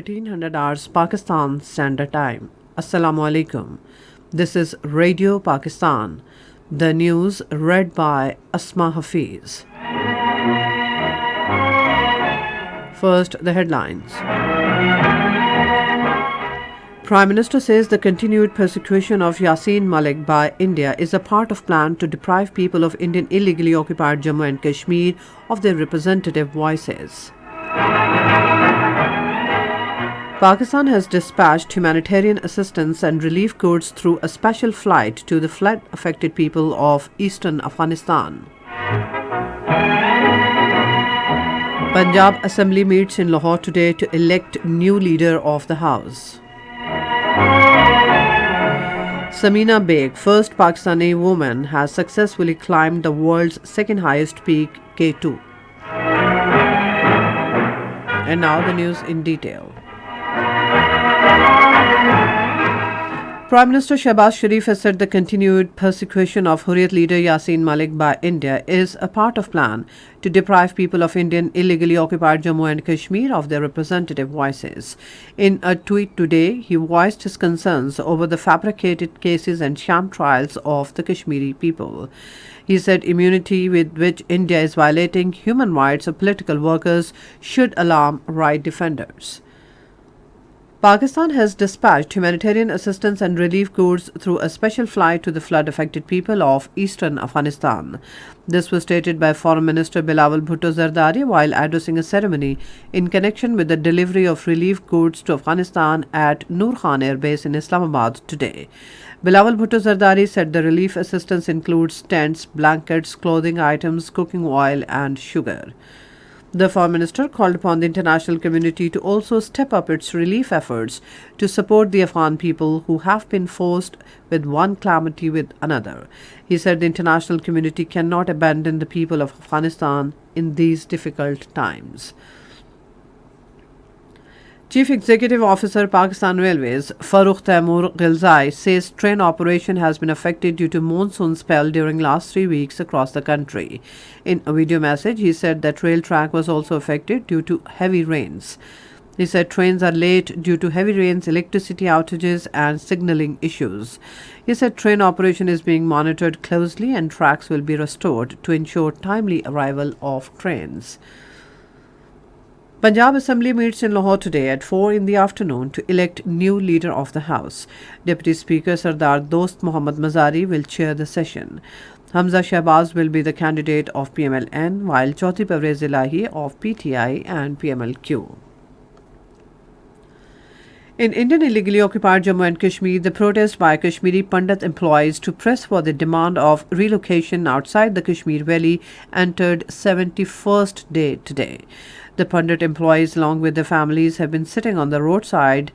1800 hours Pakistan Standard Time. Assalamu alaikum. This is Radio Pakistan. The news read by Asma Hafiz. First, the headlines. Prime Minister says the continued persecution of Yasin Malik by India is a part of plan to deprive people of Indian illegally occupied Jammu and Kashmir of their representative voices. Pakistan has dispatched humanitarian assistance and relief goods through a special flight to the flood-affected people of eastern Afghanistan. Punjab Assembly meets in Lahore today to elect new leader of the House. Samina Beg, first Pakistani woman, has successfully climbed the world's second highest peak, K2. And now the news in detail. Prime Minister Shehbaz Sharif has said the continued persecution of Hurriyat leader Yasin Malik by India is a part of plan to deprive people of Indian illegally occupied Jammu and Kashmir of their representative voices. In a tweet today, he voiced his concerns over the fabricated cases and sham trials of the Kashmiri people. He said immunity with which India is violating human rights of political workers should alarm right defenders. Pakistan has dispatched humanitarian assistance and relief goods through a special flight to the flood-affected people of eastern Afghanistan. This was stated by Foreign Minister Bilawal Bhutto Zardari while addressing a ceremony in connection with the delivery of relief goods to Afghanistan at Noor Khan Air Base in Islamabad today. Bilawal Bhutto Zardari said the relief assistance includes tents, blankets, clothing items, cooking oil and sugar. The Foreign Minister called upon the international community to also step up its relief efforts to support the Afghan people who have been forced with one calamity with another. He said the international community cannot abandon the people of Afghanistan in these difficult times. Chief Executive Officer Pakistan Railways Farooq Taimur Ghilzai says train operation has been affected due to monsoon spell during last 3 weeks across the country. In a video message, he said that rail track was also affected due to heavy rains. He said trains are late due to heavy rains, electricity outages and signalling issues. He said train operation is being monitored closely and tracks will be restored to ensure timely arrival of trains. Punjab Assembly meets in Lahore today at 4 in the afternoon to elect new leader of the House. Deputy Speaker Sardar Dost Mohammad Mazari will chair the session. Hamza Shehbaz will be the candidate of PMLN, while Chauthi Parvez Ilahi of PTI and PMLQ. In Indian illegally occupied Jammu and Kashmir, the protest by Kashmiri Pandit employees to press for the demand of relocation outside the Kashmir Valley entered 71st day today. The Pandit employees, along with their families, have been sitting on the roadside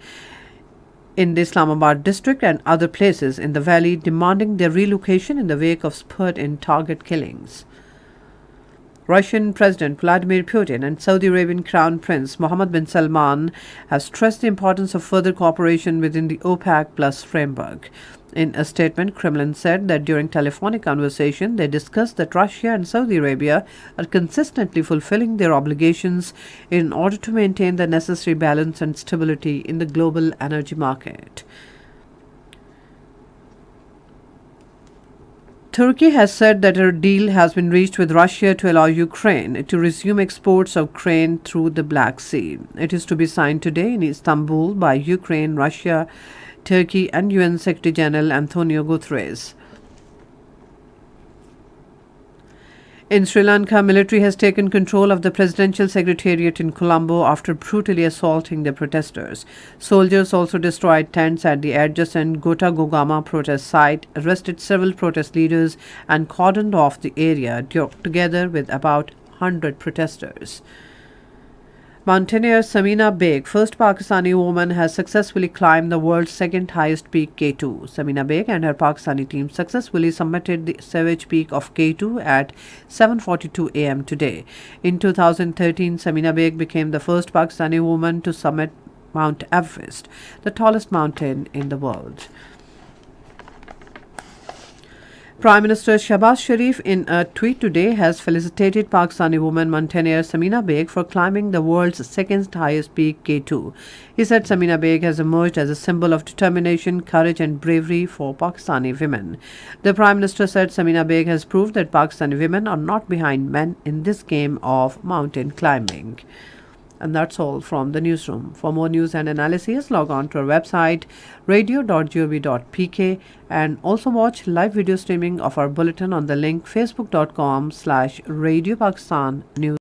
in the Islamabad district and other places in the valley, demanding their relocation in the wake of spurt in target killings. Russian President Vladimir Putin and Saudi Arabian Crown Prince Mohammed bin Salman have stressed the importance of further cooperation within the OPEC Plus framework. In a statement, Kremlin said that during telephonic conversation, they discussed that Russia and Saudi Arabia are consistently fulfilling their obligations in order to maintain the necessary balance and stability in the global energy market. Turkey has said that a deal has been reached with Russia to allow Ukraine to resume exports of grain through the Black Sea. It is to be signed today in Istanbul by Ukraine, Russia, Turkey and UN Secretary General Antonio Guterres. In Sri Lanka, military has taken control of the presidential secretariat in Colombo after brutally assaulting the protesters. Soldiers also destroyed tents at the adjacent Gota Gogama protest site, arrested several protest leaders and cordoned off the area together with about 100 protesters. Mountaineer Samina Beg, first Pakistani woman, has successfully climbed the world's second highest peak, K2. Samina Beg and her Pakistani team successfully summited the savage peak of K2 at 7:42 a.m. today. In 2013, Samina Beg became the first Pakistani woman to summit Mount Everest, the tallest mountain in the world. Prime Minister Shehbaz Sharif, in a tweet today, has felicitated Pakistani woman mountaineer Samina Beg for climbing the world's second highest peak, K2. He said Samina Beg has emerged as a symbol of determination, courage, and bravery for Pakistani women. The Prime Minister said Samina Beg has proved that Pakistani women are not behind men in this game of mountain climbing. And that's all from the newsroom. For more news and analysis, log on to our website radio.gov.pk and also watch live video streaming of our bulletin on the link facebook.com/Radio Pakistan News.